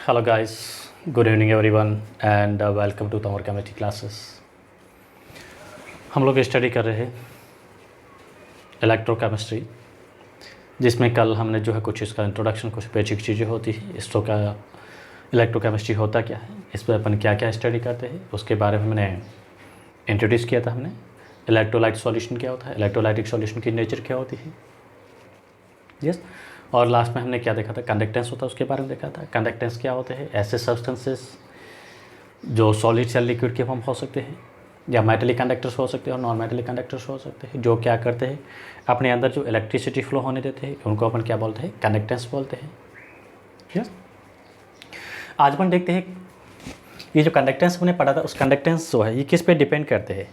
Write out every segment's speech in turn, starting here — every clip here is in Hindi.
Hello guys, good evening everyone and welcome to our chemistry classes। हम लोग स्टडी कर रहे हैं इलेक्ट्रोकेमिस्ट्री, जिसमें कल हमने जो है कुछ इसका इंट्रोडक्शन, कुछ बेसिक चीज़ें होती है इसको का इलेक्ट्रोकेमिस्ट्री होता क्या है, इस पर अपन क्या क्या स्टडी करते हैं उसके बारे में हमने इंट्रोड्यूस किया था। हमने इलेक्ट्रोलाइट सॉल्यूशन क्या होता है, इलेक्ट्रोलाइटिक सॉल्यूशन की नेचर क्या होती है, यस। और लास्ट में हमने क्या देखा था, कंडक्टेंस होता है उसके बारे में देखा था। कंडक्टेंस क्या होते हैं, ऐसे सब्सटेंसेस जो सॉलिड या लिक्विड के फॉर्म हो सकते हैं या मेटलिक कंडक्टर्स हो सकते हैं और नॉन मेटलिक कंडक्टर्स हो सकते हैं, जो क्या करते हैं अपने अंदर जो इलेक्ट्रिसिटी फ्लो होने देते हैं उनको अपन क्या बोलते हैं, कंडक्टेंस बोलते हैं, यस। आज अपन देखते हैं ये जो कंडक्टेंस हमने पढ़ा था, उस कंडक्टेंस जो है ये किस पे डिपेंड करते हैं,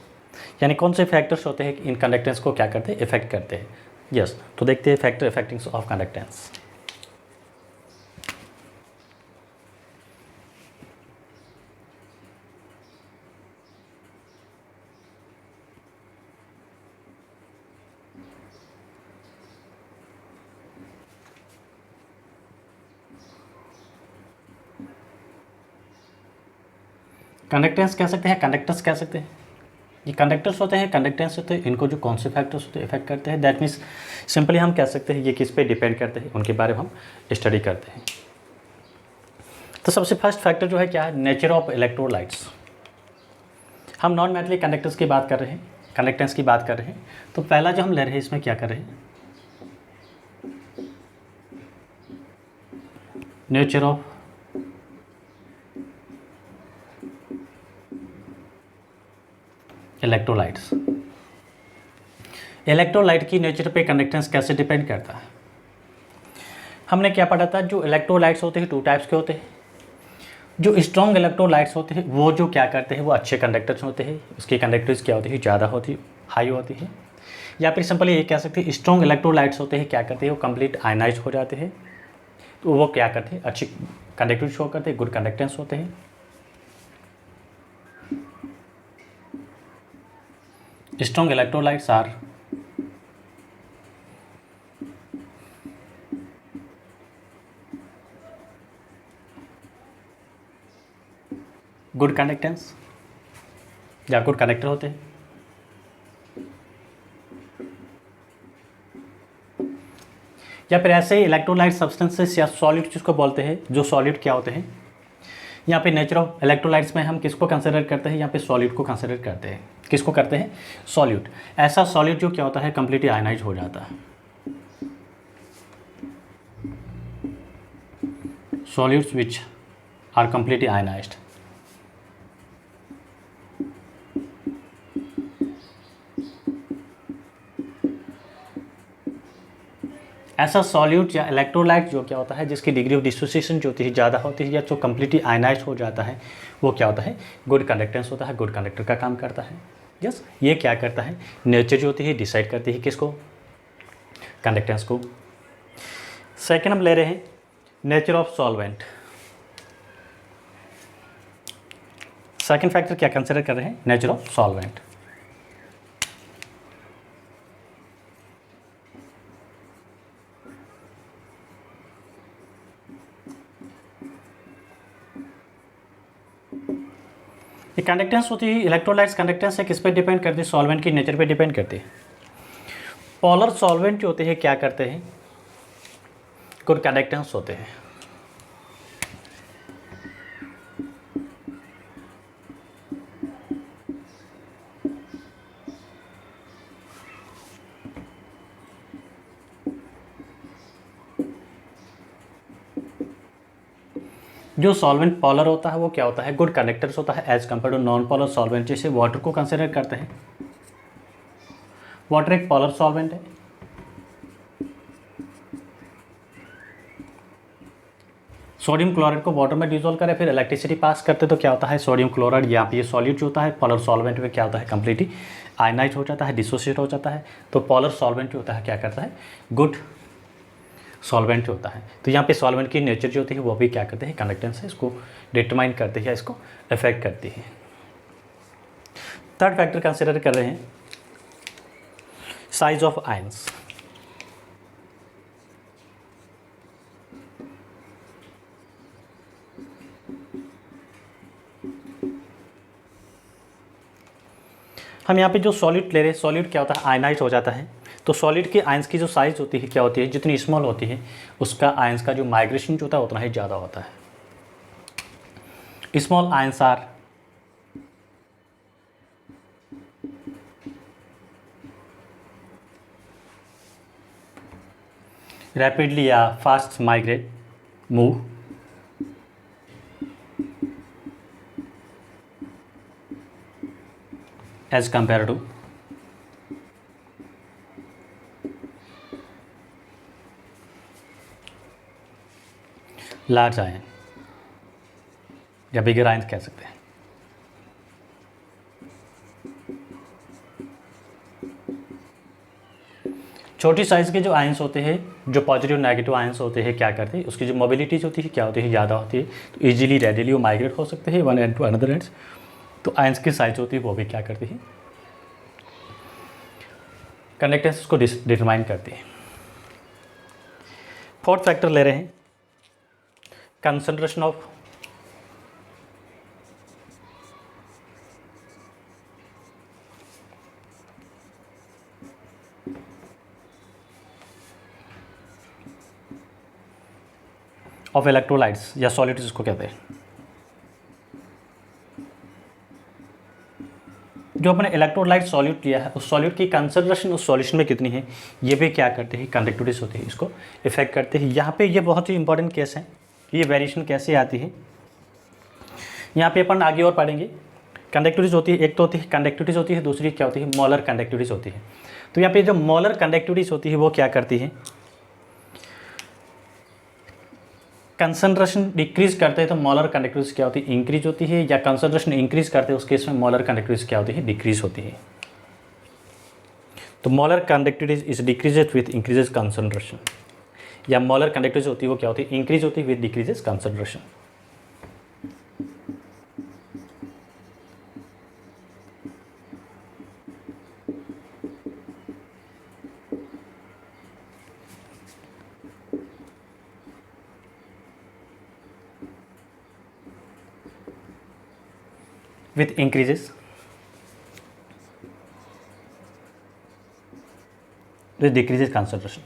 यानी कौन से फैक्टर्स होते हैं इन कंडक्टेंस को क्या करते हैं, इफेक्ट करते हैं, यस। तो देखते हैं factor affecting of conductance. Conductance कह सकते हैं, कंडक्टर्स कह सकते हैं, ये कंडक्टर्स होते हैं, कंडक्टेंस होते हैं, इनको जो कौन से फैक्टर्स होते हैं इफेक्ट करते हैं, दैट मीन्स सिंपली हम कह सकते हैं ये किस पे डिपेंड करते हैं, उनके बारे में हम स्टडी करते हैं। तो सबसे फर्स्ट फैक्टर जो है क्या है, नेचर ऑफ इलेक्ट्रोलाइट्स। हम नॉन मेटलिक कंडक्टर्स की बात कर रहे हैं, कंडक्टेंस की बात कर रहे हैं, तो पहला जो हम ले रहे हैं इसमें क्या कर रहे हैं, नेचर ऑफ इलेक्ट्रोलाइट्स। इलेक्ट्रोलाइट की नेचर पे कंडक्टेंस कैसे डिपेंड करता है, हमने क्या पढ़ा था, जो इलेक्ट्रोलाइट्स होते हैं टू टाइप्स के होते हैं। जो स्ट्रॉन्ग इलेक्ट्रोलाइट्स होते हैं वो जो क्या करते हैं, वो अच्छे कंडक्टर्स होते हैं, उसकी कंडक्टिविटी क्या होती है, ज़्यादा होती है, हाई होती है। या फिर सिंपली ये कह सकते हैं स्ट्रॉन्ग इलेक्ट्रोलाइट्स होते हैं क्या करते हैं, वो कंप्लीट आयनाइज हो जाते हैं, तो वो क्या करते हैं, अच्छी कंडक्टिविटी शो करते हैं, गुड कंडक्टेंस होते हैं। Strong electrolytes are good conductance या गुड कंडक्टर होते हैं। या फिर ऐसे इलेक्ट्रोलाइट सब्सटेंसेस या सॉलिड जिसको बोलते हैं, जो सॉलिड क्या होते हैं, यहाँ पे नेचर ऑफ इलेक्ट्रोलाइट्स में हम किसको कंसिडर करते हैं, यहाँ पे सॉलिड को कंसिडर करते हैं। किसको करते हैं, सॉलिड। ऐसा सॉलिड जो क्या होता है, कंप्लीटली आयनाइज हो जाता है। Solids which are completely ionised. ऐसा सॉल्यूट या इलेक्ट्रोलाइट जो क्या होता है, जिसकी डिग्री ऑफ डिसोसिएशन जो होती है ज़्यादा होती है या जो कम्प्लीटली आयनाइज हो जाता है, वो क्या होता है, गुड कंडक्टेंस होता है, गुड कंडक्टर का काम करता है, यस। ये क्या करता है, नेचर जो होती है डिसाइड करती है किसको, कंडक्टेंस को। सेकेंड हम ले रहे हैं nature of solvent. Second factor क्या कंसिडर कर रहे हैं, नेचर ऑफ सॉल्वेंट। ये कंडक्टेंस होती है, इलेक्ट्रोलाइट्स कंडक्टेंस है किस पे डिपेंड करती है, सॉल्वेंट की नेचर पे डिपेंड करती है। पोलर सॉल्वेंट जो होते हैं क्या करते हैं, गुड कंडक्टेंस होते हैं। जो सॉल्वेंट पोलर होता है वो क्या होता है, गुड कंडक्टर्स होता है as compared to non polar solvent. जैसे वाटर को कंसिडर करते हैं, वाटर एक पोलर सॉल्वेंट है। सोडियम क्लोराइड को वाटर में डिजोल्व करें, फिर इलेक्ट्रिसिटी पास करते तो क्या होता है, सोडियम क्लोराइड या ये सॉल्यूट जो होता है पोलर सॉल्वेंट में क्या होता है, कंप्लीटली आयनाइज हो जाता है, डिसोसिएट हो जाता है। तो पोलर सॉल्वेंट जो होता है क्या करता है, गुड सॉल्वेंट होता है। तो यहाँ पे सॉल्वेंट की नेचर जो होती है वो भी क्या करते हैं, कंडक्टेंस है, इसको डिटरमाइन करती है, इसको इफेक्ट करती है। थर्ड फैक्टर कंसिडर कर रहे हैं साइज ऑफ आयंस। हम यहाँ पे जो सॉलिड ले रहे हैं, सॉलिड क्या होता है, आयनाइज हो जाता है। तो सॉलिड के आयंस की जो साइज़ होती है क्या होती है, जितनी स्मॉल होती है उसका आयंस का जो माइग्रेशन जो होता है उतना ही ज़्यादा होता है। स्मॉल आयंस आर रैपिडली या fast migrate move as compared to large ion या बिगर आयन कह सकते हैं। छोटी साइज़ के जो आयंस होते हैं, जो पॉजिटिव नेगेटिव आयंस होते हैं, क्या करते हैं, उसकी जो मोबिलिटीज होती है क्या होती है, ज़्यादा होती है। तो ईजिली रेडिली वो माइग्रेट हो सकते हैं one end to another ends. तो आयंस की साइज होती है वो भी क्या करती है, कंडक्टेंस को डिटरमाइन करती है। फोर्थ फैक्टर ले रहे हैं कंसंट्रेशन ऑफ इलेक्ट्रोलाइट्स या सॉलिड्स जिसको कहते हैं। जो अपने इलेक्ट्रोलाइट सॉल्यूट लिया है उस सॉल्यूट की कंसंट्रेशन उस सॉल्यूशन में कितनी है, ये भी क्या करते हैं, कंडक्टिविटीज होती है, इसको इफेक्ट करते हैं। यहाँ पे ये बहुत ही इंपॉर्टेंट केस है कि ये वेरिएशन कैसे आती है। यहाँ पे अपन आगे और पढ़ेंगे। कंडक्टिविटीज होती है, एक तो होती है कंडक्टिविटीज होती है, दूसरी क्या होती है, मोलर कंडक्टिविटीज होती है। तो यहाँ पे जो मोलर कंडक्टिविटीज होती है वो क्या करती है, कंसंट्रेशन डिक्रीज करते हैं तो मोलर कंडक्टिविटीज क्या होती है, इंक्रीज होती है, या कंसंट्रेशन इंक्रीज करते हैं उस केस में मोलर कंडक्टिविटीज क्या होती है, डिक्रीज होती है। तो molar conductivities is decreases with increases concentration, या मोलर कंडक्टिविटीज होती है वो क्या होती है, इंक्रीज होती है with decreases concentration. with increases with decreases concentration.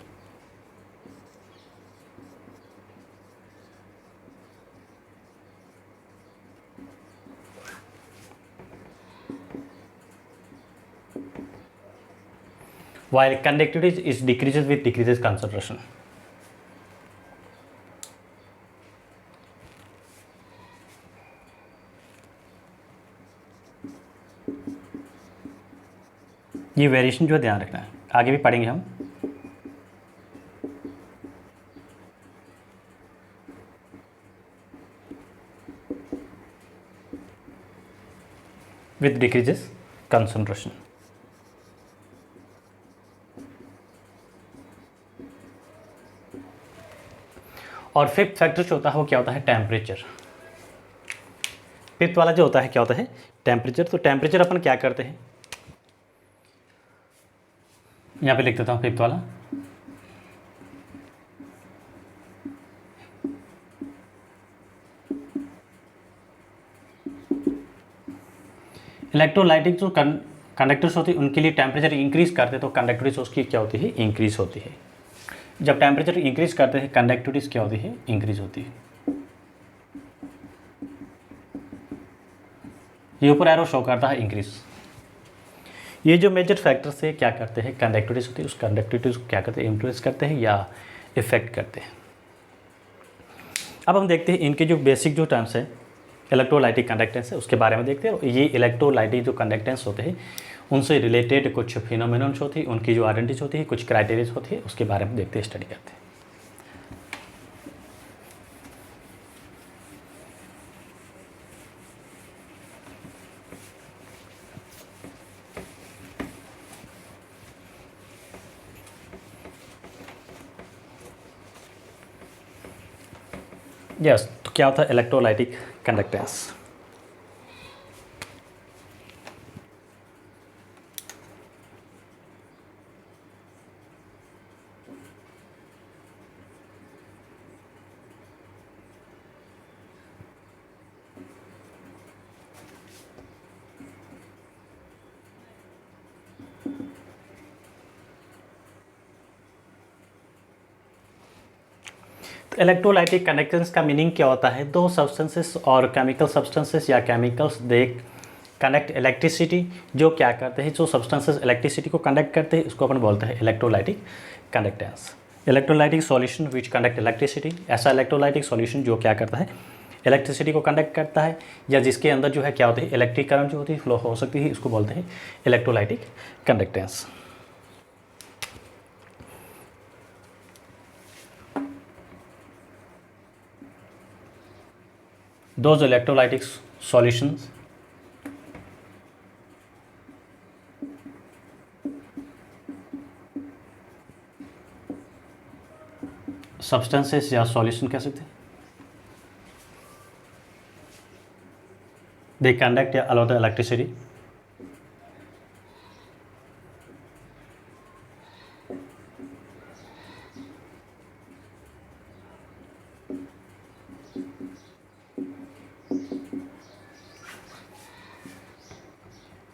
While conductivity is decreases with decreases concentration. ये वेरिएशन जो है ध्यान रखना है, आगे भी पढ़ेंगे हम। With decreases concentration. और फिफ्थ फैक्टर जो होता है वो क्या होता है, टेम्परेचर। फिफ्थ वाला जो होता है क्या होता है, टेम्परेचर। तो टेम्परेचर अपन क्या करते हैं, यहाँ पे लिख देता हूँ फिफ्थ वाला। इलेक्ट्रोलाइटिक जो कंडक्टर्स होती है उनके लिए टेम्परेचर इंक्रीज करते तो कंडक्टिविटी उसकी क्या होती है, इंक्रीज होती है। जब टेम्परेचर इंक्रीज करते हैं कंडक्टिविटी क्या होती है, इंक्रीज होती है। ये ऊपर एरो शो करता है इंक्रीज। ये जो मेजर फैक्टर से क्या करते हैं, कंडक्टिविटीज होती है उस कंडक्टिविटीज को क्या करते हैं, इंक्रीज करते हैं या इफेक्ट करते हैं। अब हम देखते हैं इनके जो बेसिक जो टर्म्स है इलेक्ट्रोलाइटिक कंडक्टेंस है उसके बारे में देखते हैं। ये इलेक्ट्रोलाइटिक जो कंडक्टेंस होते हैं उनसे रिलेटेड कुछ फिनोमेनन्स होती है, उनकी जो आइडेंटिटीज होती है, कुछ क्राइटेरिया होती है, उसके बारे में देखते हैं, स्टडी करते हैं। यस, तो क्या होता है इलेक्ट्रोलाइटिक कंडक्टेंस। इलेक्ट्रोलाइटिक कंडक्टेंस का मीनिंग क्या होता है? दो सब्सटेंसेस और केमिकल सब्सटेंसेस या केमिकल्स दे कंडक्ट इलेक्ट्रिसिटी। जो क्या करते हैं, जो सब्सटेंसेस इलेक्ट्रिसिटी को कंडक्ट करते हैं उसको अपन बोलते हैं electrolytic conductance. Electrolytic solution which conduct electricity, ऐसा इलेक्ट्रोलाइटिक सॉल्यूशन जो क्या करता है, इलेक्ट्रिसिटी को कंडक्ट करता है, या जिसके अंदर जो है क्या होती है, इलेक्ट्रिक करंट जो होती है फ्लो हो सकती है, इसको बोलते हैं electrolytic conductance. Those electrolytic solutions substances या solution कह सकते हैं, they conduct या allow the electricity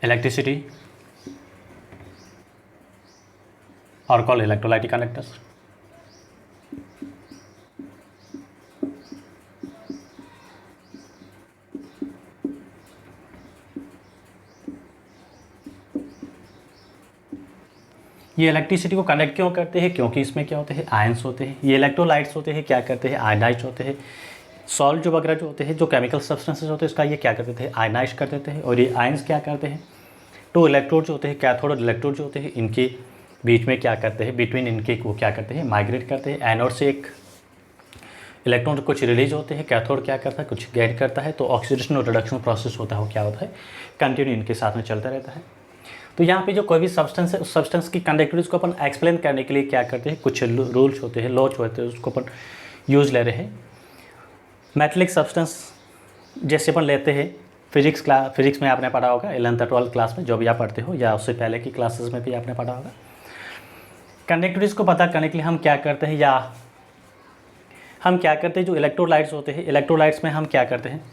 electricity are called electrolytic conductors. ये इलेक्ट्रिसिटी को कंडक्ट क्यों करते हैं? क्योंकि इसमें क्या होते हैं, आयंस होते हैं। ये इलेक्ट्रोलाइट्स होते हैं, क्या करते हैं, आयनाइज होते हैं। सॉल्ट जो वगैरह जो होते हैं, जो केमिकल सब्सटेंसेस होते हैं, इसका ये क्या करते थे, आयनाइज कर देते हैं। और ये आयंस क्या करते हैं, टू इलेक्ट्रोड जो होते हैं, कैथोड और इलेक्ट्रोड जो होते हैं, इनके बीच में क्या करते हैं, बिटवीन इनके वो क्या करते हैं, माइग्रेट करते हैं। एनोड से एक इलेक्ट्रॉन कुछ रिलीज होते हैं, कैथोड क्या करता है, कुछ गेट करता है। तो ऑक्सीडेशन और रिडक्शन प्रोसेस होता है, वो क्या होता है, कंटिन्यू इनके साथ में चलता रहता है। तो यहाँ पे जो कोई भी सब्सटेंस है, उस सब्सटेंस की कंडक्टिविटी को अपन एक्सप्लेन करने के लिए क्या करते हैं, कुछ रूल्स होते हैं, लॉज होते हैं, उसको अपन यूज़ ले रहे हैं। मेटलिक सब्सटेंस जैसे अपन लेते हैं, फिजिक्स में आपने पढ़ा होगा 11th और 12th क्लास में, जो भी आप पढ़ते हो, या उससे पहले की क्लासेस में भी आपने पढ़ा होगा। कंडक्टिविटीज़ को पता करने के लिए हम क्या करते हैं, या हम क्या करते हैं, जो इलेक्ट्रोलाइट्स होते हैं, इलेक्ट्रोलाइट्स में हम क्या करते हैं,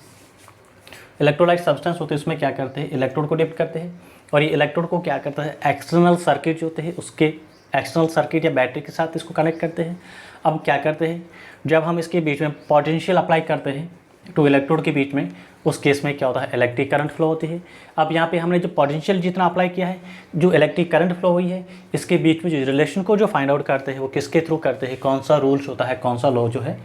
इलेक्ट्रोलाइट सब्सटेंस होते हैं, उसमें क्या करते हैं, इलेक्ट्रोड को डिप करते हैं। और ये इलेक्ट्रोड को क्या करता है, एक्सटर्नल सर्किट जो होते हैं, उसके एक्सटर्नल सर्किट या बैटरी के साथ इसको कनेक्ट करते हैं। अब क्या करते हैं, जब हम इसके बीच में पोटेंशियल अप्लाई करते हैं टू इलेक्ट्रोड के बीच में, उस केस में क्या होता है, इलेक्ट्रिक करंट फ्लो होती है। अब यहाँ पे हमने जो पोटेंशियल जितना अप्लाई किया है, जो इलेक्ट्रिक करंट फ्लो हुई है, इसके बीच में जो रिलेशन को जो फाइंड आउट करते हैं, वो किसके थ्रू करते हैं, कौन सा रूल्स होता है, कौन सा लॉ जो है,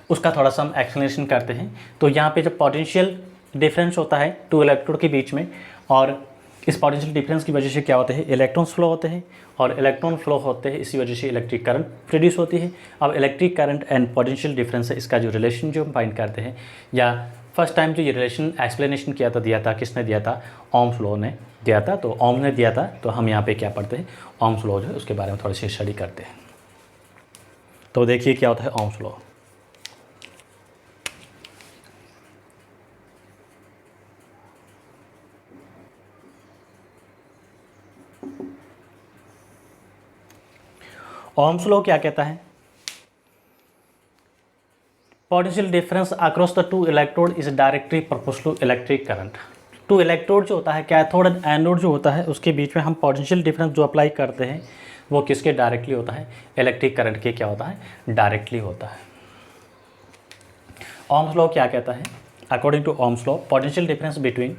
उसका थोड़ा सा हम एक्सप्लेनेशन करते हैं। तो यहाँ पे जब पोटेंशियल डिफरेंस होता है टू इलेक्ट्रोड के बीच में, और इस पोटेंशियल डिफरेंस की वजह से क्या होते हैं, इलेक्ट्रॉन्स फ्लो होते हैं, और इलेक्ट्रॉन फ्लो होते हैं, इसी वजह से इलेक्ट्रिक करंट प्रोड्यूस होती है। अब electric current and potential difference है, इसका जो रिलेशन जो हम फाइंड करते हैं, या फर्स्ट टाइम जो ये रिलेशन एक्सप्लेनेशन दिया था, किसने दिया था, ओम्स लॉ ने दिया था। तो ओम ने दिया था, तो हम यहाँ पे क्या पढ़ते हैं, ओम्स लॉ जो है उसके बारे में थोड़ी सी स्टडी करते हैं। तो देखिए क्या होता है ओम्स लॉ। ओम्स लॉ क्या कहता है, potential difference across the two electrode is directly proportional to electric current. Two electrode जो होता है, कैथोड एंड एनोड जो होता है, उसके बीच में हम पोटेंशियल डिफरेंस जो अप्लाई करते हैं, वो किसके डायरेक्टली होता है, इलेक्ट्रिक करंट के क्या होता है, डायरेक्टली होता है। ओम्स लॉ क्या कहता है, according to Ohm's law, potential difference between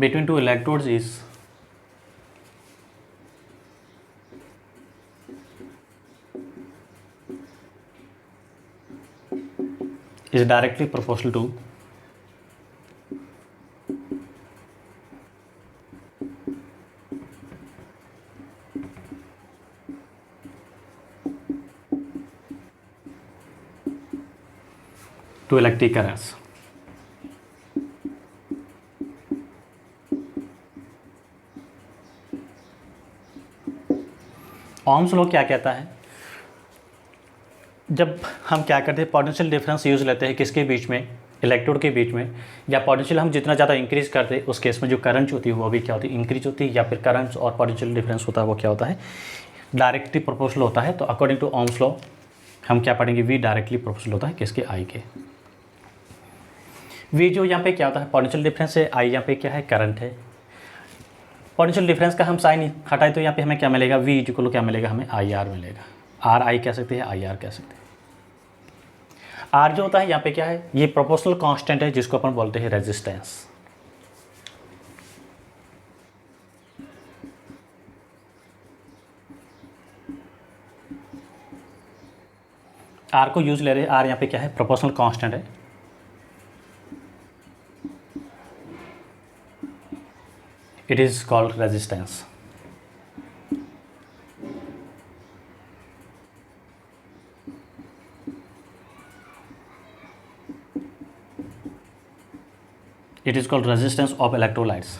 between two electrodes is directly proportional to electric currents। Ohm's law क्या कहता है, जब हम क्या करते हैं, पोटेंशियल डिफरेंस यूज़ लेते हैं किसके बीच में, इलेक्ट्रोड के बीच में, या पोटेंशियल हम जितना ज़्यादा इंक्रीज करते हैं उस केस में जो करंट होती है वो भी क्या होती है, इंक्रीज होती है, या फिर करंट और पोटेंशियल डिफरेंस होता है वो क्या होता है, डायरेक्टली प्रोपोर्शनल होता है। तो अकॉर्डिंग टू ओम्स लॉ हम क्या पढ़ेंगे, वी डायरेक्टली प्रोपोर्शनल होता है किसके, आई के। वी जो यहाँ पे क्या होता है, पोटेंशियल डिफरेंस है, आई यहाँ पे क्या है, करंट है। पोटेंशियल डिफरेंस का हम साइन हटाए तो यहाँ पे हमें क्या मिलेगा, वी इक्वल क्या मिलेगा, हमें आई आर मिलेगा। आर आई कह सकते हैं, आई आर कह सकते हैं। आर जो होता है यहाँ पे क्या है, ये प्रोपोर्शनल कांस्टेंट है जिसको अपन बोलते हैं रेजिस्टेंस। आर को यूज ले रहे हैं, आर यहाँ पे क्या है, प्रोपोर्शनल कांस्टेंट है। It is called resistance. It is called resistance of electrolytes.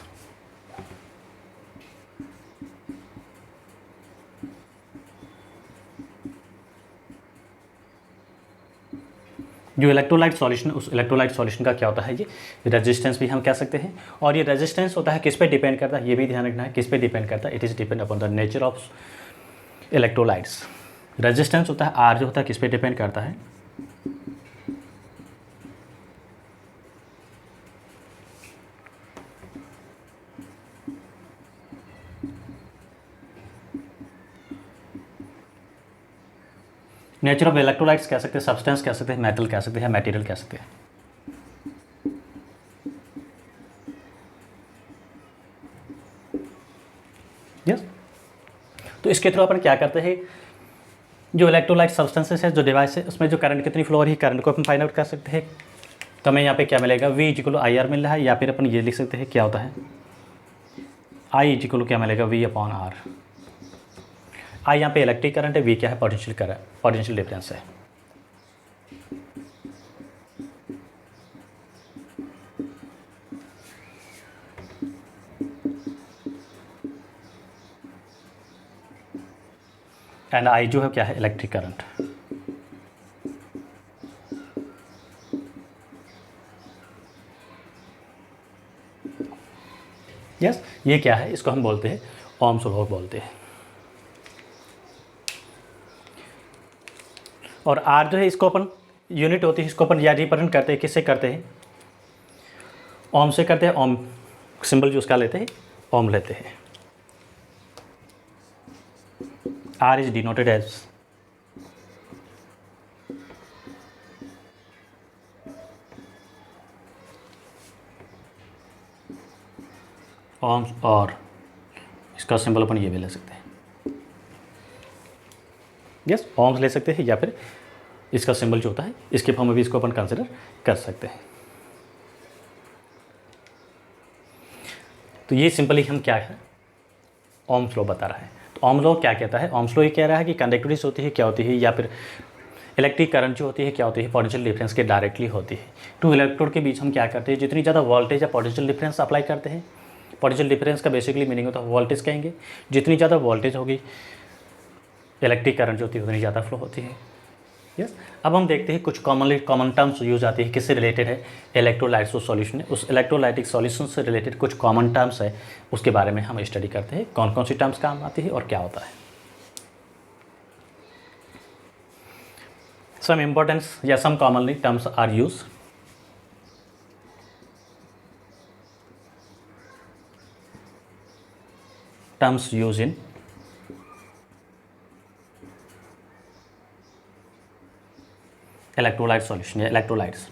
जो इलेक्ट्रोलाइट सॉल्यूशन, उस इलेक्ट्रोलाइट सॉल्यूशन का क्या होता है, ये रेजिस्टेंस भी हम कह सकते हैं। और ये रेजिस्टेंस होता है किस पे डिपेंड करता है, ये भी ध्यान रखना है, किस पे डिपेंड करता है, it is depend upon the nature of electrolytes. Resistance होता है, आर जो होता है किस पे डिपेंड करता है, नेचर ऑफ इलेक्ट्रोलाइट्स कह सकते हैं, सब्सटेंस कह सकते हैं, मेटल कह सकते हैं, मटेरियल कह सकते हैं। यस, तो इसके थ्रू अपन क्या करते हैं, जो इलेक्ट्रोलाइट सब्सटेंसेस है, जो डिवाइस है, उसमें जो करंट कितनी फ्लो हो रही है, करंट को अपन फाइंड आउट कर सकते हैं। तो हमें यहाँ पे क्या मिलेगा, वी इक्वल आई आर मिल रहा है, या फिर अपन ये लिख सकते हैं क्या होता है, आई इक्वल क्या मिलेगा, वी अपॉन आर। आई यहाँ पे इलेक्ट्रिक करंट है, वी क्या है, पोटेंशियल करंट, पोटेंशियल डिफरेंस है। एंड आई जो है क्या है, इलेक्ट्रिक करंट। यस, ये क्या है, इसको हम बोलते हैं ओम्स लॉ बोलते हैं। और आर जो है इसको अपन यूनिट होती है, इसको अपन या रिप्रेजेंट करते हैं, किससे करते हैं, ओम से करते हैं। ओम सिंबल जो उसका लेते हैं, ओम लेते हैं। R is denoted as ohms, और इसका सिंबल अपन ये भी ले सकते हैं। यस, ओम्स ले सकते हैं, या फिर इसका सिंबल जो होता है इसके फॉर्म में भी इसको अपन कंसिडर कर सकते हैं। तो ये सिंपली हम क्या है, ओम्स लॉ बता रहा है। तो ओम लॉ क्या कहता है, ओम्स लॉ ये कह रहा है कि कंडक्टिविटी होती है क्या होती है, या फिर इलेक्ट्रिक करंट जो होती है क्या होती है, पोटेंशियल डिफरेंस के डायरेक्टली होती है। टू इलेक्ट्रोड के बीच हम क्या करते हैं, जितनी ज़्यादा वोल्टेज या पोटेंशियल डिफरेंस अप्लाई करते हैं, पोटेंशियल डिफरेंस का बेसिकली मीनिंग होता है वोल्टेज कहेंगे, जितनी ज़्यादा वोल्टेज होगी इलेक्ट्रिक करंट जो होती है उतनी ज़्यादा फ्लो होती है। यस, अब हम देखते हैं कुछ कॉमन टर्म्स यूज आती है, किससे रिलेटेड है, इलेक्ट्रोलाइट्स सॉल्यूशन है, उस इलेक्ट्रोलाइटिक सॉल्यूशन से रिलेटेड कुछ कॉमन टर्म्स है, उसके बारे में हम स्टडी करते हैं, कौन कौन सी टर्म्स काम आती है और क्या होता है। सम इम्पोर्टेंस या some commonly terms are use. Terms use in electrolyte solution या इलेक्ट्रोलाइट्स।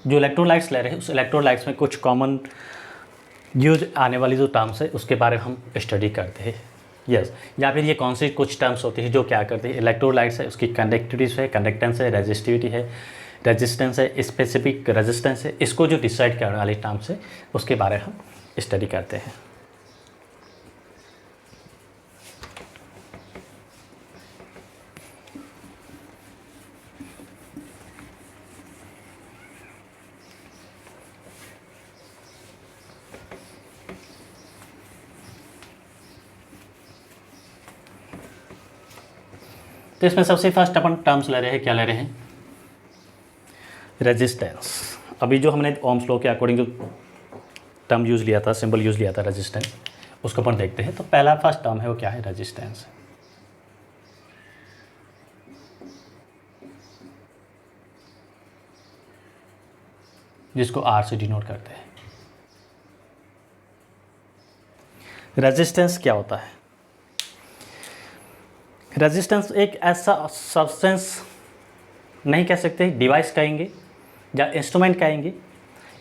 जो इलेक्ट्रोलाइट्स ले रहे हैं उस इलेक्ट्रोलाइट्स में कुछ कॉमन यूज आने वाली जो टर्म्स है उसके बारे में हम स्टडी करते हैं। यस, या फिर ये कौन सी कुछ टर्म्स होती है जो क्या करती है, इलेक्ट्रोलाइट्स है उसकी कंडक्टिविटी है, कंडक्टेंस है, रेजिस्टिविटी है, रेजिस्टेंस है, स्पेसिफिक रेजिस्टेंस है, इसको जो डिसाइड करने वाली टर्म्स है उसके बारे में हम स्टडी करते हैं। तो इसमें सबसे फर्स्ट अपन टर्म्स ले रहे हैं, क्या ले रहे हैं, रेजिस्टेंस। अभी जो हमने ओम्स लॉ के अकॉर्डिंग जो टर्म यूज़ लिया था, सिंबल यूज़ लिया था रेजिस्टेंस, उसको अपन देखते हैं। तो पहला फर्स्ट टर्म है वो क्या है, रेजिस्टेंस, जिसको आर से डिनोट करते हैं। रेजिस्टेंस क्या होता है, रेजिस्टेंस एक ऐसा सब्सटेंस नहीं कह सकते, डिवाइस कहेंगे या इंस्ट्रूमेंट कहेंगे,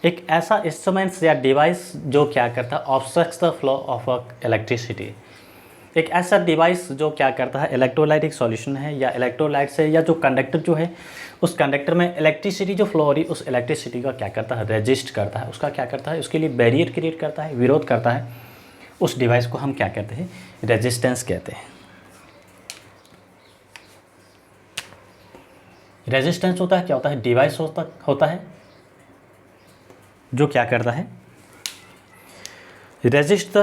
एक ऐसा इंस्ट्रूमेंट्स या डिवाइस जो क्या करता है, obstructs the flow of electricity. एक ऐसा डिवाइस जो क्या करता है, इलेक्ट्रोलाइटिक सॉल्यूशन है या इलेक्ट्रोलाइट से, या जो कंडक्टर जो है उस कंडक्टर में इलेक्ट्रिसिटी जो फ्लो हो रही, उस इलेक्ट्रिसिटी का क्या करता है, रेजिस्ट करता है, उसका क्या करता है, उसके लिए बैरियर क्रिएट करता है, विरोध करता है। उस डिवाइस को हम क्या कहते हैं, रेजिस्टेंस कहते हैं। रेजिस्टेंस होता है क्या होता है, डिवाइस होता है जो क्या करता है, रेजिस्ट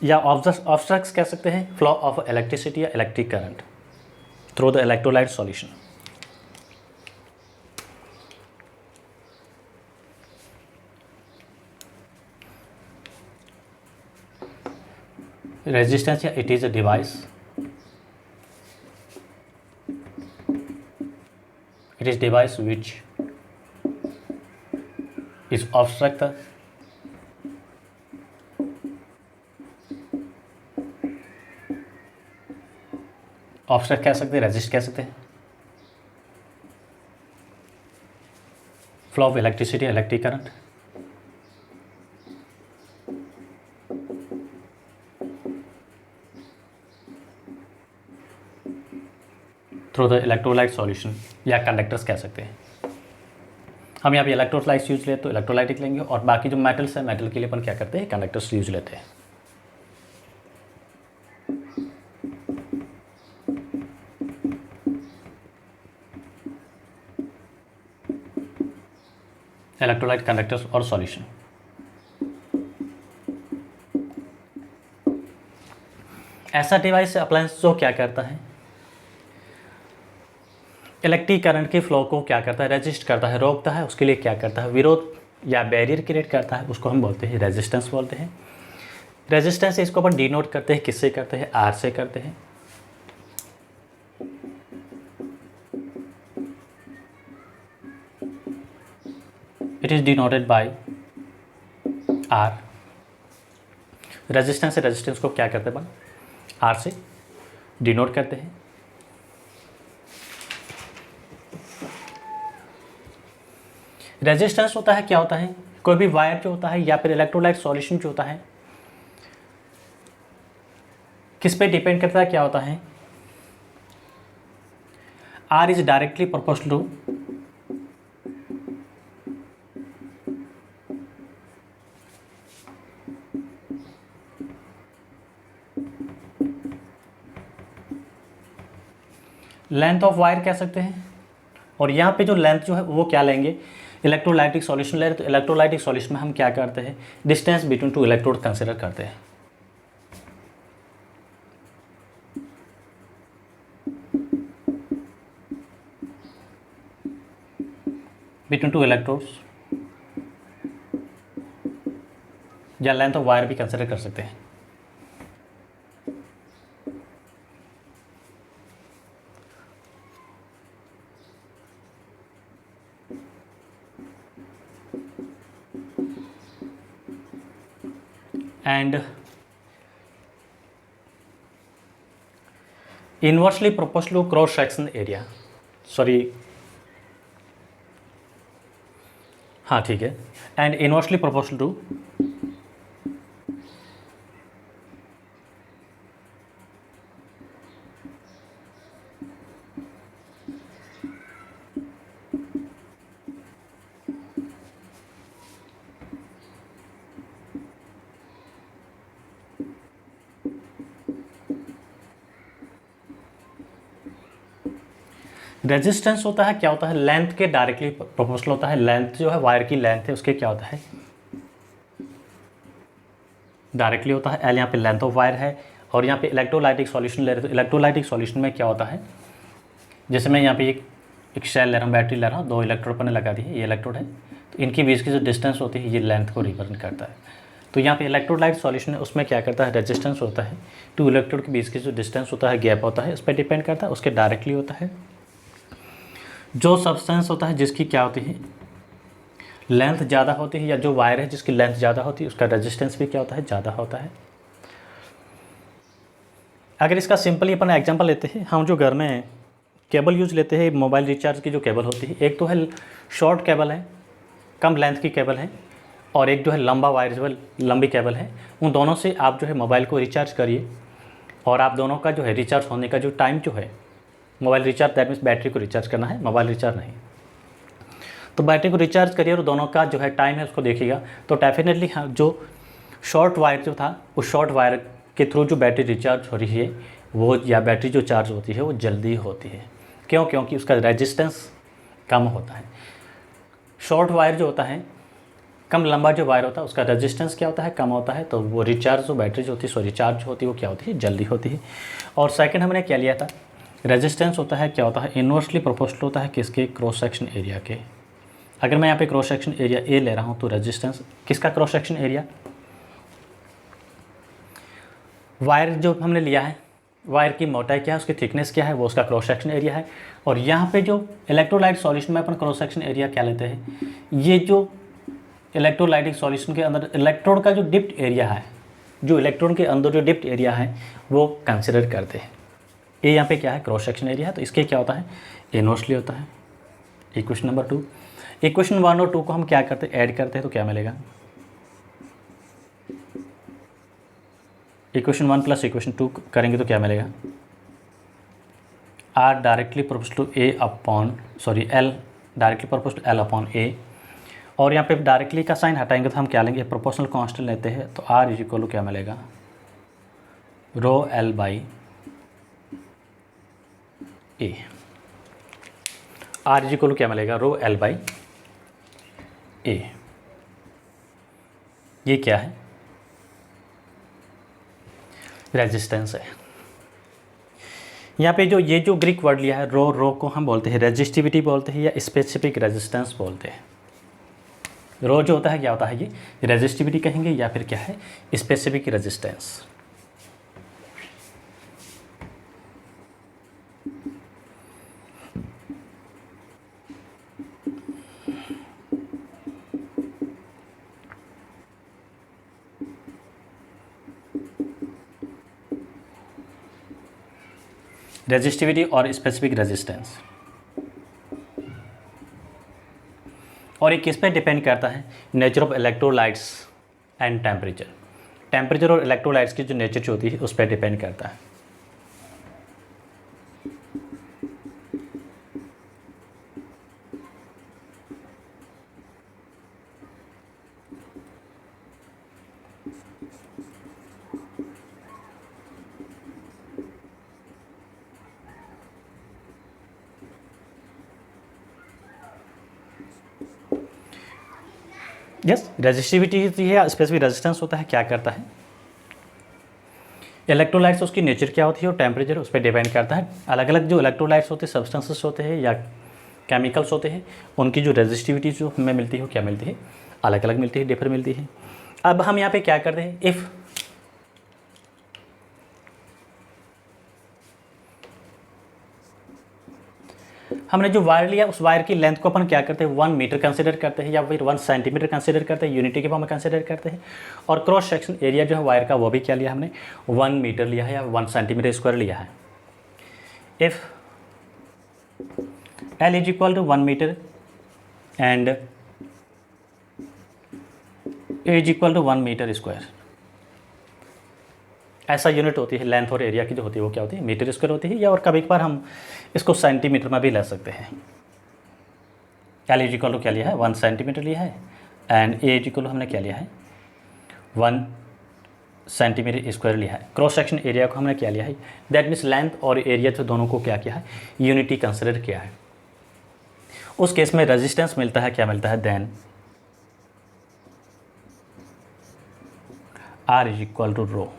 या ऑब्स्ट्रक्ट्स कह सकते हैं फ्लो ऑफ इलेक्ट्रिसिटी या electric current through the electrolyte solution. Resistance या it is a device, it is device which is obstruct कह सकते हैं, रेजिस्ट कह सकते हैं, flow of electricity, electric current through the electrolyte solution या कंडक्टर्स कह सकते हैं। हम यहाँ पे इलेक्ट्रोलाइट्स यूज लेते तो इलेक्ट्रोलाइटिक लेंगे, और बाकी जो मेटल्स है, मेटल के लिए अपन क्या करते हैं, कंडक्टर्स यूज लेते हैं। इलेक्ट्रोलाइट, कंडक्टर्स और सॉल्यूशन। ऐसा डिवाइस अप्लायंस जो क्या करता है, इलेक्ट्रिक करंट के फ्लो को क्या करता है, रेजिस्ट करता है, रोकता है, उसके लिए क्या करता है, विरोध या बैरियर क्रिएट करता है, उसको हम बोलते हैं रेजिस्टेंस बोलते हैं। रेजिस्टेंस इसको अपन डिनोट करते हैं, किससे करते हैं, आर से करते हैं। It is denoted by R. Resistance से रेजिस्टेंस को क्या करते हैं अपन, आर से डिनोट करते हैं। रेजिस्टेंस होता है क्या होता है, कोई भी वायर जो होता है या फिर इलेक्ट्रोलाइट सॉल्यूशन जो होता है, किस पे डिपेंड करता है, क्या होता है, R is directly proportional to length of wire कह सकते हैं। और यहाँ पे जो लेंथ जो है वो क्या लेंगे, इलेक्ट्रोलाइटिक सॉल्यूशन ले रहे, तो इलेक्ट्रोलाइटिक सॉल्यूशन में हम क्या करते हैं, distance between two electrode consider करते हैं। बिटवीन टू इलेक्ट्रोड्स, या लेंथ ऑफ वायर भी कंसिडर कर सकते हैं। and inversely proportional to cross section area, sorry हाँ ठीक है, and inversely proportional to resistance होता है क्या होता है, लेंथ के डायरेक्टली प्रोपोर्शनल होता है। लेंथ जो है, वायर की लेंथ है, उसके क्या होता है, डायरेक्टली होता है। एल यहाँ पे लेंथ ऑफ वायर है, और यहाँ पे इलेक्ट्रोलाइटिक सॉल्यूशन ले रहे, तो इलेक्ट्रोलाइटिक सॉल्यूशन में क्या होता है, जैसे मैं यहाँ पे एक शेल ले रहा हूँ, बैटरी ले रहा हूँ, 2 इलेक्ट्रोड अपने लगा दी है, ये इलेक्ट्रोड है, तो इनके बीच की जो डिस्टेंस होती है ये लेंथ को रिप्रेजेंट करता है। तो यहाँ पे इलेक्ट्रोलाइट सॉल्यूशन है, उसमें क्या करता है, रेजिस्टेंस होता है, 2 इलेक्ट्रोड के बीच की जो डिस्टेंस होता है, गैप होता है, उस पर डिपेंड करता है, उसके डायरेक्टली होता है। जो सब्सटेंस होता है जिसकी क्या होती है, लेंथ ज़्यादा होती है, या जो वायर है जिसकी लेंथ ज़्यादा होती है उसका रेजिस्टेंस भी क्या होता है, ज़्यादा होता है। अगर इसका सिंपली अपन एग्जांपल लेते हैं, हम जो घर में केबल यूज़ लेते हैं, मोबाइल रिचार्ज की जो केबल होती है, एक तो है शॉर्ट केबल है, कम लेंथ की केबल है, और एक जो है लंबा वायर जो है लंबी केबल है। उन दोनों से आप जो है मोबाइल को रिचार्ज करिए, और आप दोनों का जो है रिचार्ज होने का जो टाइम जो है, mobile recharge that means battery को रिचार्ज करना है, मोबाइल रिचार्ज नहीं। तो बैटरी को रिचार्ज करिए और दोनों का जो है टाइम है उसको देखिएगा, तो डेफिनेटली हाँ, जो शॉर्ट वायर जो था, उस शॉर्ट वायर के थ्रू जो बैटरी रिचार्ज हो रही है वो, या बैटरी जो चार्ज होती है वो जल्दी होती है। क्यों? क्योंकि उसका रेजिस्टेंस कम होता है। शॉर्ट वायर जो होता है, कम लंबा जो वायर होता है, उसका रेजिस्टेंस क्या होता है, कम होता है, तो वो रिचार्ज जो बैटरी जो होती है, सॉरी चार्ज होती है, वो क्या होती है, जल्दी होती है। और सेकंड हमने क्या लिया था, रेजिस्टेंस होता है क्या होता है, इन्वर्सली प्रोपोर्शनल होता है किसके, क्रॉस सेक्शन एरिया के। अगर मैं यहाँ पे क्रॉस सेक्शन एरिया ए ले रहा हूँ, तो रेजिस्टेंस किसका, क्रॉस सेक्शन एरिया, वायर जो हमने लिया है, वायर की मोटाई क्या है, उसकी थिकनेस क्या है, वो उसका क्रॉस सेक्शन एरिया है। और यहाँ पे जो इलेक्ट्रोलाइट सॉल्यूशन में अपन क्रॉस सेक्शन एरिया क्या लेते हैं, ये जो इलेक्ट्रोलाइटिक सॉल्यूशन के अंदर इलेक्ट्रोड का जो डिप्ट एरिया है, जो इलेक्ट्रॉन के अंदर जो डिप्ट एरिया है वो कंसिडर करते हैं। ये यहाँ पे क्या है, क्रॉस सेक्शन एरिया है, तो इसके क्या होता है, इन्वर्सली होता है। इक्वेशन नंबर 2, इक्वेशन 1 और 2 को हम क्या करते हैं, ऐड करते हैं, तो क्या मिलेगा, इक्वेशन 1 प्लस इक्वेशन 2 करेंगे तो क्या मिलेगा, R directly proportional to a upon, sorry l directly proportional l upon a, और यहाँ पे डायरेक्टली का साइन हटाएंगे तो हम क्या लेंगे, प्रोपोर्शनल कांस्टेंट लेते हैं, तो आर इज इक्वल टू क्या मिलेगा, rho L by A. R is equal to क्या मिलेगा, रो एल बाई ए। ये क्या है, रेजिस्टेंस है। यहाँ पे जो ये जो ग्रीक वर्ड लिया है रो को हम बोलते हैं रेजिस्टिविटी बोलते हैं, या स्पेसिफिक रेजिस्टेंस बोलते हैं। रो जो होता है क्या होता है, ये रेजिस्टिविटी कहेंगे, या फिर क्या है, स्पेसिफिक रेजिस्टेंस। रेजिस्टिविटी और स्पेसिफिक रेजिस्टेंस, और ये किस पे डिपेंड करता है, nature of electrolytes and temperature. Temperature और इलेक्ट्रोलाइट्स की जो नेचर जो होती है उस पर डिपेंड करता है। यस, रेजिस्टिविटी होती है या स्पेसिफिक रेजिस्टेंस होता है, क्या करता है, इलेक्ट्रोलाइट्स उसकी नेचर क्या होती है और टेम्परेचर उस पर डिपेंड करता है। अलग अलग जो इलेक्ट्रोलाइट्स होते हैं, सब्सटेंसेस होते हैं या केमिकल्स होते हैं, उनकी जो रेजिस्टिविटी जो हमें मिलती है वो क्या मिलती है, अलग अलग मिलती है, डिफर मिलती है। अब हम यहाँ पे क्या करते हैं, इफ़ हमने जो वायर लिया उस वायर की लेंथ को अपन क्या करते हैं, 1 मीटर कंसिडर करते हैं, या फिर 1 सेंटीमीटर कंसिडर करते हैं, यूनिटी के फॉर्म में कंसिडर करते हैं। और क्रॉस सेक्शन एरिया जो है वायर का वो भी क्या लिया हमने, 1 मीटर लिया है या 1 सेंटीमीटर स्क्वायर लिया है। If L is equal to 1 metre and A is equal to 1 metre square, ऐसा यूनिट होती है लेंथ और एरिया की जो होती है वो क्या होती है, मीटर स्क्वायर होती है, या और कभी कभार हम इसको सेंटीमीटर में भी ले सकते हैं। एल इज इक्वल टू क्या लिया है, 1 सेंटीमीटर लिया है, and A is equal to हमने क्या लिया है, 1 सेंटीमीटर स्क्वायर लिया है। क्रॉस सेक्शन एरिया को हमने क्या लिया है, दैट मीन्स लेंथ और एरिया जो दोनों को क्या किया है, यूनिटी कंसिडर किया है। उस केस में रेजिस्टेंस मिलता है, क्या मिलता है, then R is equal to rho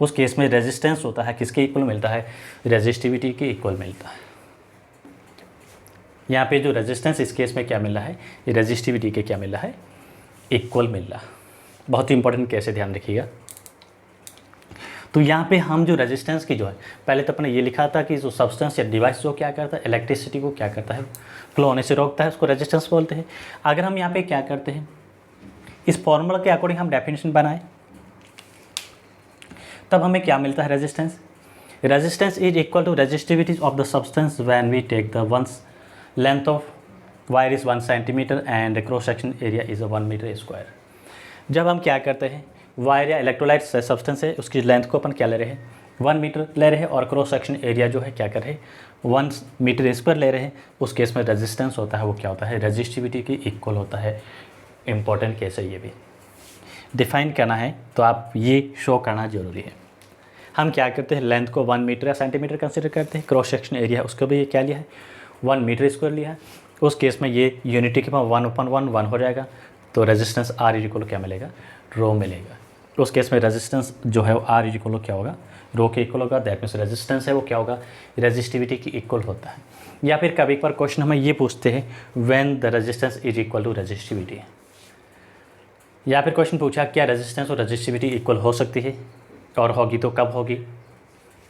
उस केस में रेजिस्टेंस होता है किसके इक्वल मिलता है, रेजिस्टिविटी के इक्वल मिलता है। यहाँ पे जो रेजिस्टेंस इस केस में क्या मिल रहा है, ये रेजिस्टिविटी के क्या मिल रहा है, इक्वल मिल रहा है। बहुत ही इंपॉर्टेंट कैसे ध्यान रखिएगा। तो यहाँ पे हम जो रेजिस्टेंस की जो है, पहले तो अपने ये लिखा था कि जो सब्सटेंस या डिवाइस जो क्या करता है, इलेक्ट्रिसिटी को क्या करता है, फ्लो होने से रोकता है, उसको रेजिस्टेंस बोलते हैं। अगर हम यहाँ पे क्या करते हैं, इस फॉर्मूला के अकॉर्डिंग हम डेफिनेशन बनाए, तब हमें क्या मिलता है, resistance. Resistance is equal to resistivity of the substance when we take the once length of wire is 1 centimetre and cross section area is 1 metre square. जब हम क्या करते हैं, वायर या इलेक्ट्रोलाइट सब्सटेंस है, उसकी लेंथ को अपन क्या ले रहे हैं, 1 मीटर ले रहे हैं, और क्रॉस सेक्शन एरिया जो है क्या कर रहे हैं, 1 मीटर स्क्वायर ले रहे हैं। उस केस में रेजिस्टेंस होता है वो क्या होता है, रेजिस्टिविटी के इक्वल होता है। इंपॉर्टेंट केस है, ये भी डिफाइन करना है तो आप ये शो करना जरूरी है। हम क्या करते हैं, लेंथ को 1 मीटर या सेंटीमीटर कंसिडर करते हैं, क्रॉस सेक्शन एरिया उसको भी क्या लिया है, 1 मीटर स्क्वायर लिया है। उस केस में ये यूनिटी के पास 1/1 हो जाएगा, तो रेजिस्टेंस R इक्वल क्या मिलेगा, रो मिलेगा। उस केस में रेजिस्टेंस जो है R इक्वल क्या होगा, रो के इक्वल होगा। दैट मीन्स रेजिस्टेंस है वो क्या होगा, रेजिस्टिविटी की इक्वल होता है। या फिर कभी एक बार क्वेश्चन हमें ये पूछते हैं, when the resistance is equal to resistivity. या फिर क्वेश्चन पूछा क्या रेजिस्टेंस और रेजिस्टिविटी इक्वल हो सकती है, और होगी तो कब होगी।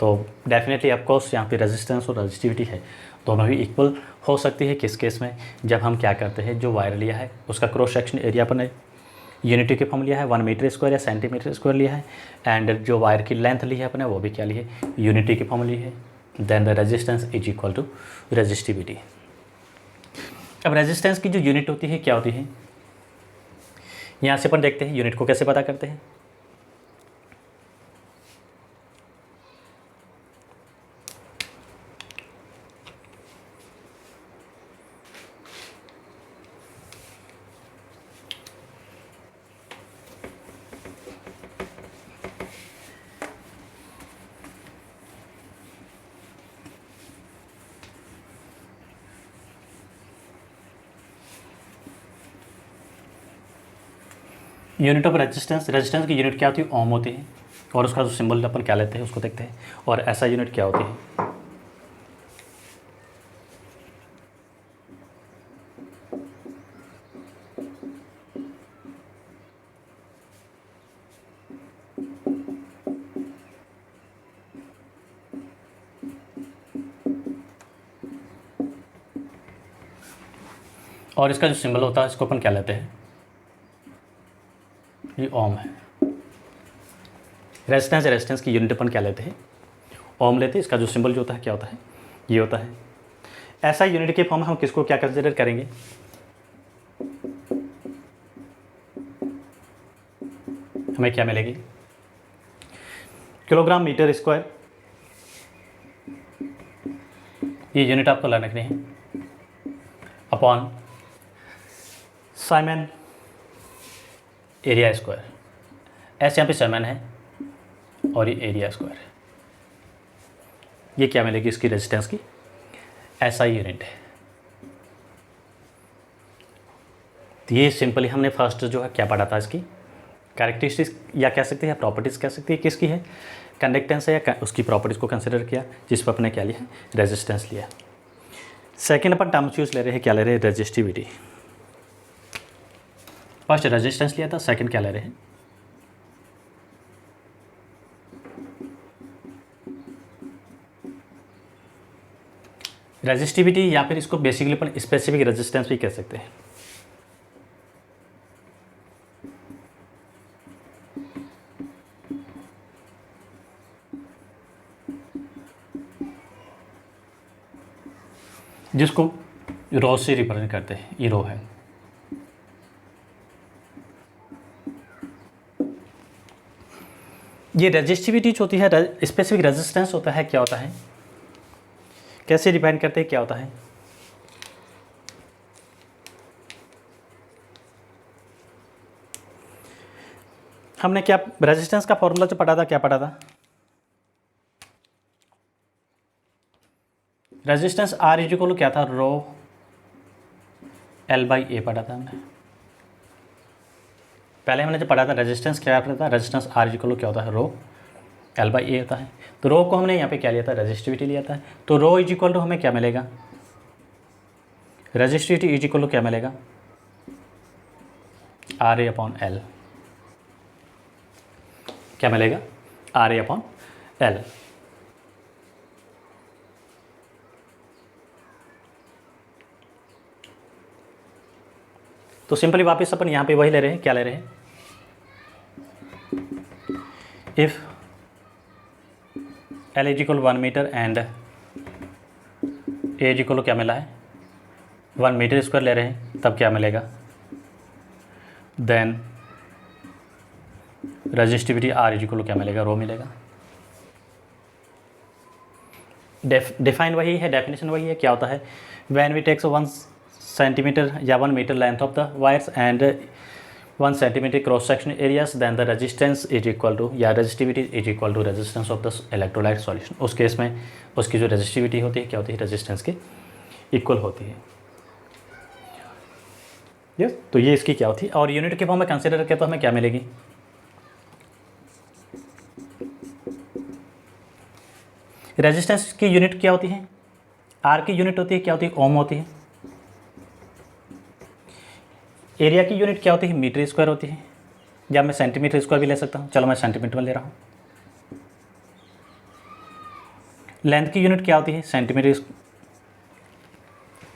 तो डेफिनेटली ऑफकोर्स यहाँ पे रेजिस्टेंस और रेजिस्टिविटी है दोनों ही इक्वल हो सकती है। किस केस में, जब हम क्या करते हैं, जो वायर लिया है उसका क्रॉस सेक्शन एरिया पर यूनिटी के फॉर्म लिया है, 1 मीटर स्क्वायर या सेंटीमीटर स्क्वायर लिया है, एंड जो वायर की लेंथ ली है अपने वो भी क्या ली है, यूनिटी के फॉर्म ली है। Then the resistance is equal to resistivity. अब रेजिस्टेंस की जो यूनिट होती है क्या होती है, यहाँ से अपन देखते हैं यूनिट को कैसे पता करते हैं। यूनिट ऑफ रेजिस्टेंस, रेजिस्टेंस की यूनिट क्या होती है, ओम होती है, और उसका जो सिंबल अपन क्या लेते हैं उसको देखते हैं। और ऐसा यूनिट क्या होती है, और इसका जो सिंबल होता है इसको अपन क्या लेते हैं, ये ओम है। रेजिस्टेंस रेजिस्टेंस की यूनिट अपन क्या लेते हैं, ओम लेते हैं। इसका जो सिंबल जो होता है क्या होता है, ये होता है। ऐसा यूनिट के फॉर्म हम किसको क्या कंसिडर करेंगे, हमें क्या मिलेगी, किलोग्राम मीटर स्क्वायर। ये यूनिट आपको लर्न रखनी है, अपॉन साइमन एरिया स्क्वायर। ऐसे यहाँ पे साइमन है और ये एरिया स्क्वायर है। ये क्या मिलेगी इसकी रेजिस्टेंस की, ऐसा ही यूनिट है। तो ये सिंपली हमने फर्स्ट जो है क्या पढ़ा था, इसकी कैरेक्टरिस्टिक्स या कह सकते हैं प्रॉपर्टीज़ कह सकते हैं, किसकी है, कंडक्टेंस है, या उसकी प्रॉपर्टीज़ को कंसिडर किया, जिस पर अपने क्या लिया, रेजिस्टेंस लिया। सेकेंड अपन टर्म्स यूज ले रहे हैं, क्या ले रहे हैं, रेजिस्टिविटी। फर्स्ट रेजिस्टेंस लिया था, सेकंड क्या ले रहे हैं, रेजिस्टिविटी, या फिर इसको बेसिकली अपन स्पेसिफिक रेजिस्टेंस भी कह सकते हैं। जिसको रो से रिप्रेजेंट करते हैं, ये रो है। ये रेजिस्टिविटी जो होती है, स्पेसिफिक रेजिस्टेंस होता है, क्या होता है, कैसे डिफाइन करते हैं, क्या होता है, हमने क्या रेजिस्टेंस का फॉर्मूला जो पढ़ा था, क्या पढ़ा था, रेजिस्टेंस R इक्वल क्या था, रो L/A पढ़ा था हमने। पहले हमने जो पढ़ा था रेजिस्टेंस क्या पढ़ा था, रेजिस्टेंस R इक्वल क्या होता है, रो L बाई ए होता है। तो रो को हमने यहाँ पे क्या लिया था, रेजिस्टिविटी लिया था। तो रो इज इक्वल टू हमें क्या मिलेगा, रेजिस्टिविटी इज इक्वल टू क्या मिलेगा, आर ए अपॉन एल। क्या मिलेगा, आर ए अपॉन एल। तो सिंपली वापस अपन यहाँ पे वही ले रहे हैं, क्या ले रहे हैं, if L is equal 1 metre and A is equal क्या मिला है 1 मीटर स्क्वायर ले रहे हैं, तब क्या मिलेगा, then resistivity R is equal क्या मिलेगा, रो मिलेगा। डिफाइन वही है, डेफिनेशन वही है। क्या होता है, व्हेन वी टेक्स 1 सेंटीमीटर या 1 metre length of the wires and 1 centimetre cross section areas, then the resistance is equal to या resistivity is equal to resistance of the electrolyte solution. उस केस में उसकी जो रेजिस्टिविटी होती है क्या होती है, रेजिस्टेंस के इक्वल होती है। यस, तो ये इसकी क्या होती है। और यूनिट के फॉर्म में कंसिडर करके तो हमें क्या मिलेगी, रेजिस्टेंस की यूनिट क्या होती है, आर की यूनिट होती है क्या होती है, ओम होती है। एरिया की यूनिट क्या होती है, मीटर स्क्वायर होती है, या मैं सेंटीमीटर स्क्वायर भी ले सकता हूँ, चलो मैं सेंटीमीटर में ले रहा हूँ। लेंथ की यूनिट क्या होती है, सेंटीमीटर।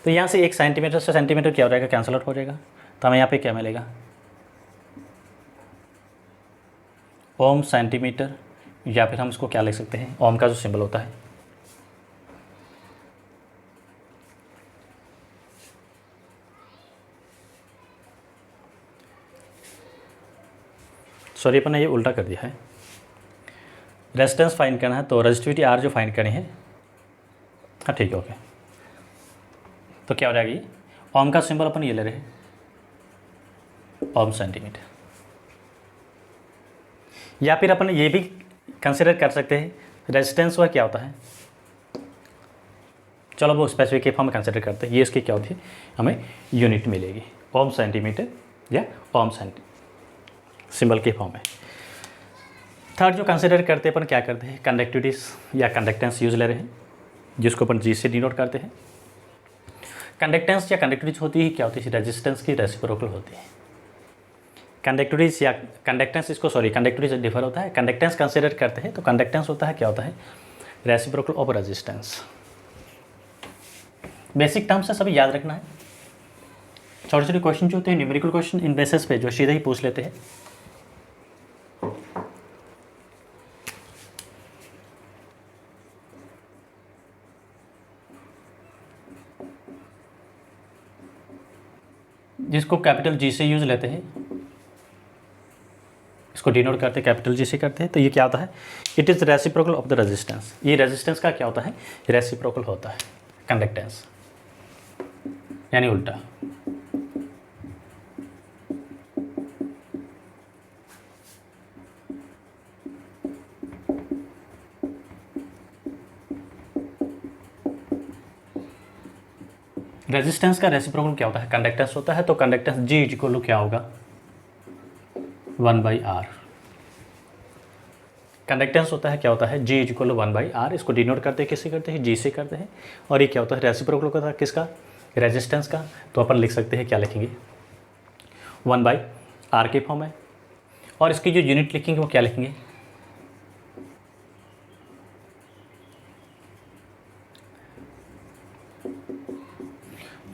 तो यहाँ से 1 सेंटीमीटर से सेंटीमीटर क्या हो जाएगा, कैंसल आउट हो जाएगा। तो हमें यहाँ पे क्या मिलेगा, ओम सेंटीमीटर, या फिर हम इसको क्या लिख सकते हैं, ओम का जो सिंबल होता है, सॉरी अपन ने ये उल्टा कर दिया है। रेजिस्टेंस फाइंड करना है तो रेजिस्टिविटी आर जो फाइंड करनी है, हाँ ठीक है ओके। तो क्या हो जाएगी, ओम का सिंबल अपन ये ले रहे हैं, ओम सेंटीमीटर। या फिर अपन ये भी कंसिडर कर सकते हैं, रेजिस्टेंस वह क्या होता है, चलो वो स्पेसिफिक फॉर्म में कंसिडर करते हैं। ये इसकी क्या होती है, हमें यूनिट मिलेगी ओम सेंटीमीटर या ओम सिंबल के फॉर्म में। थर्ड जो कंसिडर करते हैं अपन क्या करते हैं, कंडक्टिविटीज या कंडक्टेंस यूज ले रहे हैं, जिसको अपन जी से डिनोट करते हैं। कंडक्टेंस या कंडक्टिविटीज होती है क्या होती है, रेजिस्टेंस की रेसिप्रोकल होती है। कंडक्टिविटीज या कंडक्टेंस, इसको सॉरी कंडक्टिविटीज डिफर होता है। कंडक्टेंस कंसिडर करते हैं तो कंडक्टेंस होता है क्या होता है, reciprocal of resistance. Basic terms है, सभी याद रखना है। छोटे छोटे क्वेश्चन जो होते हैं न्यूमेरिकल क्वेश्चन, इन बेसिस पे जो सीधे ही पूछ लेते हैं। जिसको कैपिटल जी से यूज लेते हैं, इसको डिनोट करते हैं कैपिटल जी से करते हैं। तो ये क्या होता है, it is reciprocal of the resistance. ये रेजिस्टेंस का क्या होता है, रेसिप्रोकल होता है कंडक्टेंस, यानी उल्टा। रेजिस्टेंस का रेसिप्रोकल क्या होता है, कंडक्टेंस होता है। तो conductance G is equal to क्या होगा, 1/r। कंडक्टेंस होता है क्या होता है, जी इज इक्वल टू 1/r। इसको डिनोट करते हैं, किससे करते हैं, जी से करते हैं। और ये क्या होता है, रेसिप्रोकल होता है किसका, रेजिस्टेंस का। तो अपन लिख सकते हैं, क्या लिखेंगे, 1/r के फॉर्म में। और इसकी जो यूनिट लिखेंगे वो क्या लिखेंगे,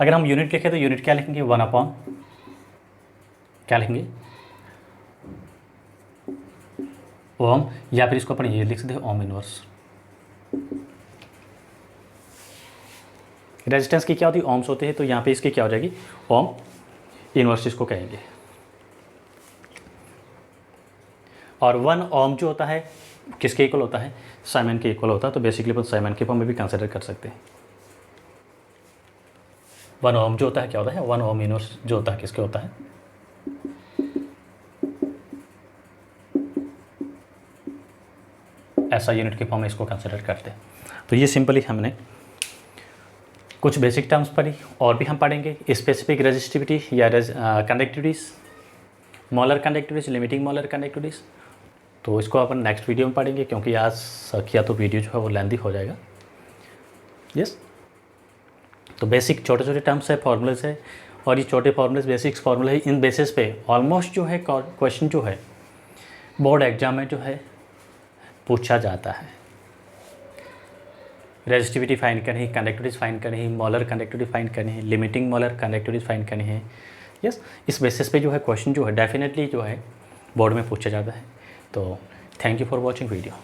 अगर हम यूनिट लिखें तो यूनिट क्या लिखेंगे, 1 अपॉन क्या लिखेंगे, ओम। या फिर इसको अपन ये लिख सकते हैं, ओम इनवर्स। रेजिस्टेंस की क्या होती है, ओम्स होते हैं। तो यहाँ पे इसकी क्या हो जाएगी, ओम इनवर्स इसको कहेंगे। और 1 ओम जो होता है किसके इक्वल होता है, साइमन के इक्वल होता है। तो बेसिकली अपन साइमन के फॉर्म में भी कंसिडर कर सकते हैं। 1 ओम जो होता है क्या होता है, 1 ओम इनवर्स जो होता है किसके होता है, ऐसा यूनिट के फॉर्म में इसको कंसिडर करते हैं। तो ये सिंपली हमने कुछ बेसिक टर्म्स पढ़ी, और भी हम पढ़ेंगे स्पेसिफिक रेजिस्टिविटी या कंडक्टिविटीज़, मॉलर कंडक्टिविटीज़, लिमिटिंग मॉलर कंडक्टिविटीज़, तो इसको अपन नेक्स्ट वीडियो में पढ़ेंगे, क्योंकि आज किया तो वीडियो जो है वो लेंथी हो जाएगा। यस, तो बेसिक छोटे छोटे टर्म्स है, फॉर्मूलेस है, और ये छोटे फॉर्मूलेस बेसिक्स फार्मूले है, इन बेसिस पे ऑलमोस्ट जो है क्वेश्चन जो है बोर्ड एग्जाम में जो है पूछा जाता है। रेजिस्टिविटी फाइंड करनी है, कंडक्टिविटी फाइंड करनी है, मोलर कंडक्टिविटी फाइंड करनी है, लिमिटिंग मोलर कंडक्टिविटी फाइंड करनी है। यस, इस बेसिस पे जो है क्वेश्चन जो है डेफिनेटली जो है बोर्ड में पूछा जाता है। तो thank you for watching video.